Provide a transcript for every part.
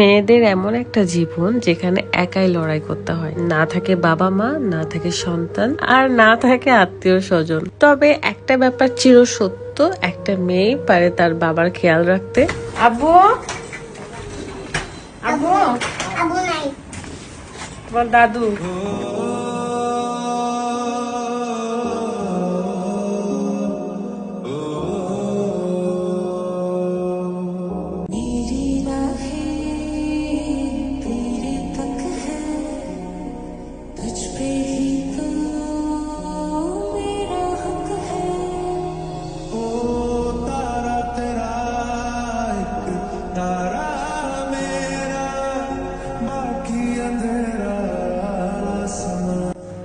মেয়েদের এমন একটা জীবন যেখানে একাই লড়াই করতে হয়, না থাকে বাবা মা, না থাকে সন্তান, আর না থাকে আত্মীয় স্বজন। তবে একটা ব্যাপার চির সত্য, একটা মেয়ে পারে তার বাবার খেয়াল রাখতে। আব্বু, আব্বু, আবু নাই। তোমার দাদু।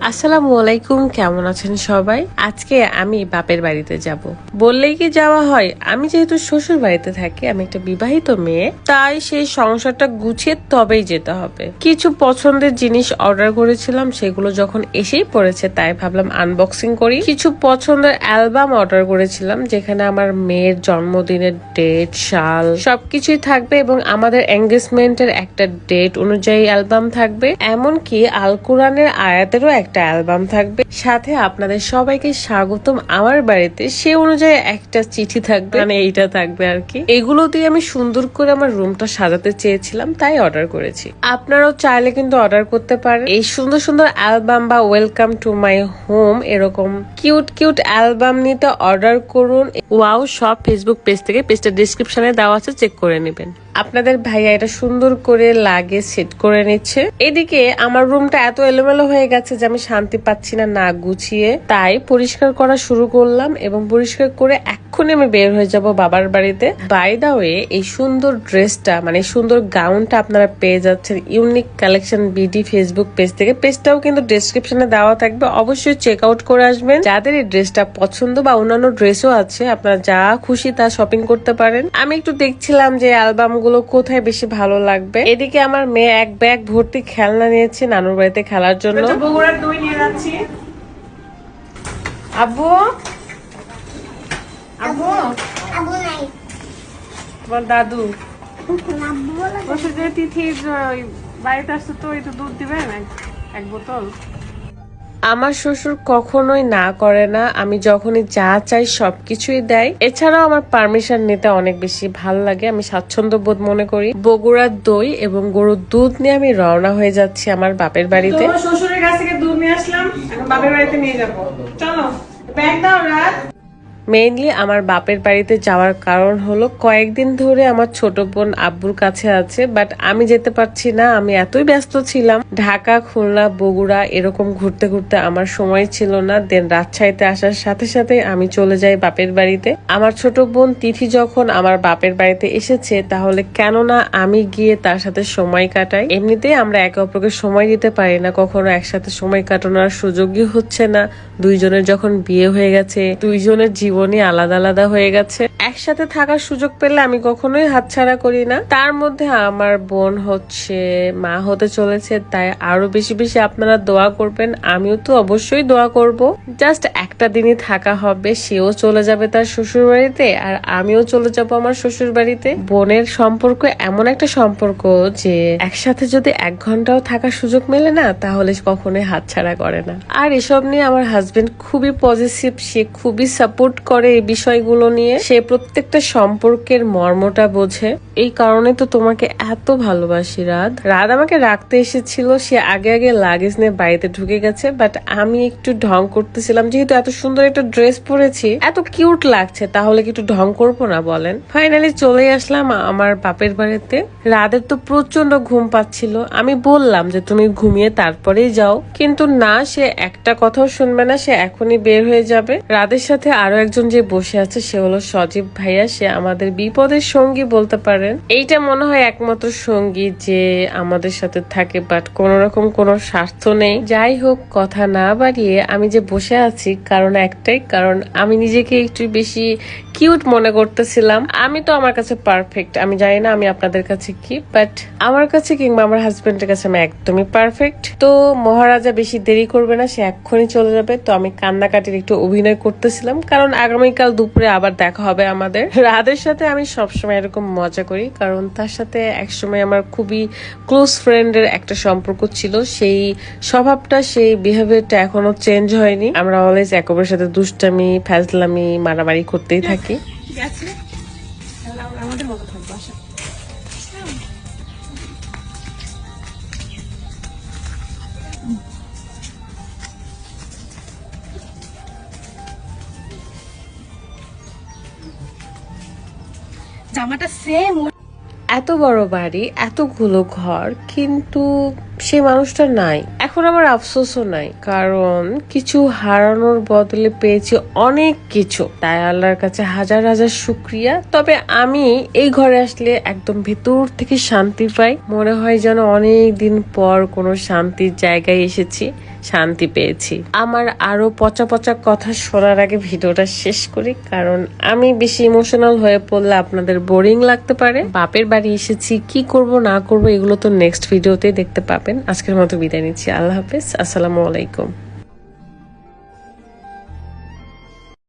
আসসালামু আলাইকুম, কেমন আছেন সবাই? আজকে আমি বাপের বাড়িতে যাব। বললেই কি যাওয়া হয়? আমি যেহেতু শ্বশুর বাড়িতে থাকি, আমি একটা বিবাহিত মেয়ে, তাই সেই সংসারটা গুছিয়ে তবেই যেতে হবে। কিছু পছন্দের জিনিস অর্ডার করেছিলাম, সেগুলো যখন এসেই পড়েছে তাই ভাবলাম আনবক্সিং করি। কিছু পছন্দের অ্যালবাম অর্ডার করেছিলাম, যেখানে আমার মেয়ের জন্মদিনের ডেট, সাল সবকিছুই থাকবে এবং আমাদের এঙ্গেজমেন্টের একটা ডেট অনুযায়ী অ্যালবাম থাকবে। এমনকি আল কোরআনের আয়াতেরও একটা অ্যালবাম থাকবে। সাথে আপনাদের সবাইকে স্বাগতম আমার বাড়িতে, সে অনুযায়ী একটা চিঠি থাকবে, মানে এইটা থাকবে আর কি। এগুলো দিয়ে আমি সুন্দর করে আমার রুমটা সাজাতে চেয়েছিলাম, তাই অর্ডার করেছি। আপনারাও চাইলে কিন্তু অর্ডার করতে পারেন। এই সুন্দর সুন্দর অ্যালবাম বা ওয়েলকাম টু মাই হোম এরকম কিউট কিউট অ্যালবাম নিতে অর্ডার করুন। ওয়াও সব ফেসবুক পেজ থেকে, পেজটা ডিসক্রিপশনে দেওয়া আছে, চেক করে নেবেন। আপনাদের ভাইয়া এটা সুন্দর করে লাগে সেট করে নিচ্ছে। এদিকে আমার রুমটা এত এলোমেলো হয়ে গেছে যে আমি শান্তি পাচ্ছি না গুছিয়ে, তাই পরিষ্কার করা শুরু করলাম এবং পরিষ্কার করে এক্ষুনি আমি বের হয়ে যাব বাবার বাড়িতে। বাই দা ওয়ে, এই সুন্দর ড্রেসটা মানে সুন্দর গাউনটা আপনারা পেয়ে যাচ্ছেন unique collection BD Facebook page থেকে। পেজটাও কিন্তু ডেসক্রিপশনে দেওয়া থাকবে, অবশ্যই চেক আউট করে আসবেন। যাদের এই ড্রেসটা পছন্দ বা অন্যান্য ড্রেসও আছে, আপনারা যা খুশি তা শপিং করতে পারেন। আমি একটু দেখছিলাম যে অ্যালবাম গুলো কোথায় বেশি ভালো লাগবে। এদিকে আমার মেয়ে এক ব্যাগ ভর্তি খেলনা নিয়েছে নানুর বাড়িতে খেলার জন্য। বগুড়ার দই নিয়ে যাচ্ছি। আব্বু, আব্বু, আবু নাই। তোমার দাদু। আব্বু বলে বলছে যে তিথির বাড়িতে আসছে, তো একটু দুধ দিবেন এক বোতল। আমার শ্বশুর কখনোই না করে না, আমি যখনই যা চাই সবকিছুই দেয়। এছাড়াও আমার পারমিশন নিতে অনেক বেশি ভালো লাগে, আমি স্বাচ্ছন্দ্য বোধ মনে করি। বগুড়ার দই এবং গরুর দুধ নিয়ে আমি রওনা হয়ে যাচ্ছি আমার বাপের বাড়িতে। শ্বশুরের কাছ থেকে দুধ নিয়ে আসলাম, এখন বাপের বাড়িতে নিয়ে যাবো। চলো ব্যাগ দাও রাত। মেইনলি আমার বাপের বাড়িতে যাওয়ার কারণ হলো কয়েকদিন ধরে আমার ছোট বোন আব্বুর কাছে আছে, বাট আমি যেতে পারছি না। আমি এতই ব্যস্ত ছিলাম, ঢাকা, খুলনা, বগুড়া এরকম ঘুরতে ঘুরতে আমার সময় ছিল না। দেন রাজশাহীতে আসার সাথে সাথে আমি চলে যাই বাপের বাড়িতে। আমার ছোট বোন তিথি যখন আমার বাপের বাড়িতে এসেছে, তাহলে কেন না আমি গিয়ে তার সাথে সময় কাটাই। এমনিতেই আমরা একে অপরকে সময় দিতে পারি না, কখনো একসাথে সময় কাটানোর সুযোগই হচ্ছে না। দুইজনের যখন বিয়ে হয়ে গেছে, দুইজনের জীবনই আলাদা আলাদা হয়ে গেছে। একসাথে থাকার সুযোগ পেলে আমি কখনোই হাতছাড়া করি না। তার মধ্যে আমার বোন হচ্ছে মা হতে চলেছে, তাই আরো বেশি বেশি আপনারা দোয়া করবেন। আমিও তো অবশ্যই দোয়া করব। জাস্ট একটা দিনই থাকা হবে, সেও চলে যাবে তার শ্বশুর বাড়িতে আর আমিও চলে যাব আমার শ্বশুর বাড়িতে। বোনের সম্পর্ক এমন একটা সম্পর্ক যে একসাথে যদি 1 ঘন্টাও থাকার সুযোগ মেলে না, তাহলে কখনোই হাতছাড়া করে না। আর এসব নিয়ে আমার হাজবেন্ড খুবই পজিটিভ, সে খুবই সাপোর্ট করে এই বিষয়গুলো নিয়ে। সে প্রত্যেকটা সম্পর্কের মর্মটা বোঝে। এই কারণে তো তোমাকে এত ভালোবাসি রাত। রাত আমাকে রাখতে এসেছিল, সে আগে আগে লাগেজ নিয়ে বাড়িতে ঢুকে গেছে, বাট আমি একটু ঢং করতেছিলাম। যেহেতু এত সুন্দর একটা ড্রেস পরেছি, এত কিউট লাগছে, তাহলে কি একটু ঢং করবো না বলেন? ফাইনালি চলে আসলাম আমার বাপের বাড়িতে। রাতের তো প্রচন্ড ঘুম পাচ্ছিল, আমি বললাম যে তুমি ঘুমিয়ে তারপরেই যাও, কিন্তু না, সে একটা কথাও শুনবে না, সে এখনই বের হয়ে যাবে। রাতের সাথে আরো একজন যে বসে আছে, সে হলো সজীব ভাইয়া। সে আমাদের বিপদের সঙ্গী বলতে পারেন। এইটা মনে হয় একমাত্র সঙ্গী যে আমাদের সাথে থাকে, বাট কোন রকম কোনো স্বার্থ নেই। যাই হোক, কথা না বাড়িয়ে আমি যে বসে আছি কারণ একটাই, কারণ আমি নিজেকে একটু বেশি কিউট মনে করতেছিলাম। আমি তো আমার কাছে পারফেক্ট, আমি জানি না আমি আপনাদের কাছে কি, বাট আমার কাছে কিংবা আমার হাজবেন্ডের কাছে আমি একদমই পারফেক্ট। তো মহারাজা বেশি দেরি করবে না, সে এক্ষুনি চলে যাবে। তো আমি কান্নাকাটির একটু অভিনয় করতেছিলাম, কারণ আগামীকাল দুপুরে আবার দেখা হবে আমাদের। রাদের সাথে আমি সবসময় এরকম মজা করি, কারণ তার সাথে একসময় আমার খুবই ক্লোজ ফ্রেন্ডের একটা সম্পর্ক ছিল। সেই স্বভাবটা, সেই বিহেভিয়ারটা এখনো চেঞ্জ হয়নি। আমরা অলওয়েজ একে অপরের সাথে দুষ্টামি, ফ্যাজলামি, মারামারি করতেই থাকি। আমাদের মতো থাকবো আশা। জামাটা সেম। এত বড় বাড়ি, এতগুলো ঘর, কিন্তু সেই মানুষটা নাই। এখন আমার আফসোসও নাই, কারণ কিছু হারানোর বদলে পেয়েছি অনেক কিছু। তাই আল্লাহর কাছে হাজার হাজার শুক্রিয়া। তবে আমি এই ঘরে আসলে একদম ভেতর থেকে শান্তি পাই। মনে হয় যেন অনেক দিন পর কোনো শান্তির জায়গায় এসেছি, শান্তি পেয়েছি। আমার আরো পচা পচা কথা শোনার আগে ভিডিওটা শেষ করি, কারণ আমি বেশি ইমোশনাল হয়ে পড়লে আপনাদের বোরিং লাগতে পারে। বাপের বাড়ি এসেছি, কি করব না করব এগুলো তো নেক্সট ভিডিওতে দেখতে পাবেন। আজকের মতো বিদায় নিচ্ছি, আল্লাহ হাফেজ, আসসালামু আলাইকুম।